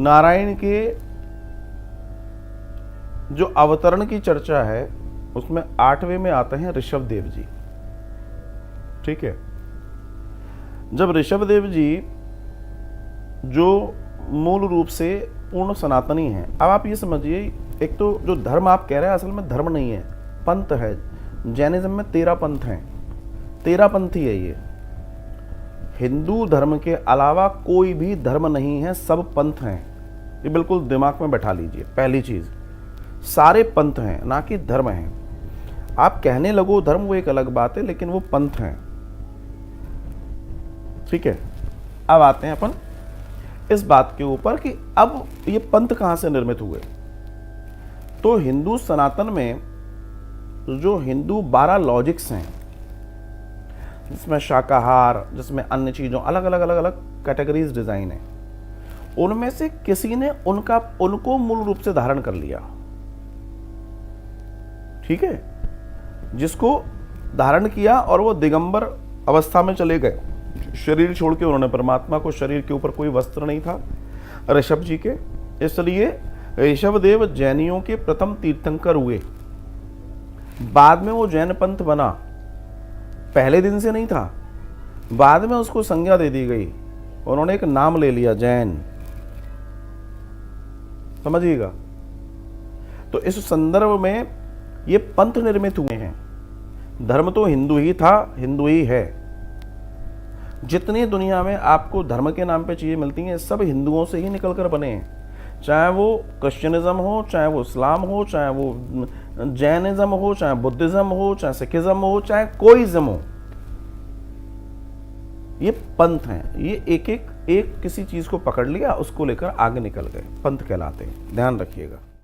नारायण के जो अवतरण की चर्चा है उसमें 8वें में आते हैं ऋषभदेव जी। ठीक है, जब ऋषभदेव जी जो मूल रूप से पूर्ण सनातनी हैं, अब आप ये समझिए, एक तो जो धर्म आप कह रहे हैं असल में धर्म नहीं है, पंथ है। जैनिज्म में 13 पंथ हैं, 13 पंथ ही है ये। हिंदू धर्म के अलावा कोई भी धर्म नहीं है, सब पंथ हैं। ये बिल्कुल दिमाग में बैठा लीजिए। पहली चीज, सारे पंथ हैं, ना कि धर्म हैं। आप कहने लगो धर्म, वो एक अलग बात है, लेकिन वो पंथ हैं। ठीक है, अब आते हैं अपन इस बात के ऊपर कि अब ये पंथ कहां से निर्मित हुए। तो हिंदू सनातन में जो हिंदू 12 लॉजिक्स हैं, जिसमें शाकाहार, जिसमें अन्य चीजों, अलग अलग अलग अलग कैटेगरीज डिजाइन है, उनमें से किसी ने उनको मूल रूप से धारण कर लिया। ठीक है, जिसको धारण किया और वो दिगंबर अवस्था में चले गए, शरीर छोड़ के। उन्होंने परमात्मा को, शरीर के ऊपर कोई वस्त्र नहीं था ऋषभ जी के, इसलिए ऋषभदेव जैनियों के प्रथम तीर्थंकर हुए। बाद में वो जैन पंथ बना, पहले दिन से नहीं था, बाद में उसको संज्ञा दे दी गई, उन्होंने एक नाम ले लिया जैन। समझिएगा, तो इस संदर्भ में ये पंथ निर्मित हुए हैं। धर्म तो हिंदू ही था, हिंदू ही है। जितनी दुनिया में आपको धर्म के नाम पे चीजें मिलती हैं, सब हिंदुओं से ही निकलकर बने हैं। चाहे वो क्रिश्चियनिज्म हो, चाहे वो इस्लाम हो, चाहे वो जैनिज्म हो, चाहे बुद्धिज्म हो, चाहे सिखिज्म हो, चाहे कोई इज्म हो, ये पंथ हैं। ये एक किसी चीज को पकड़ लिया, उसको लेकर आगे निकल गए, पंथ कहलाते हैं। ध्यान रखिएगा।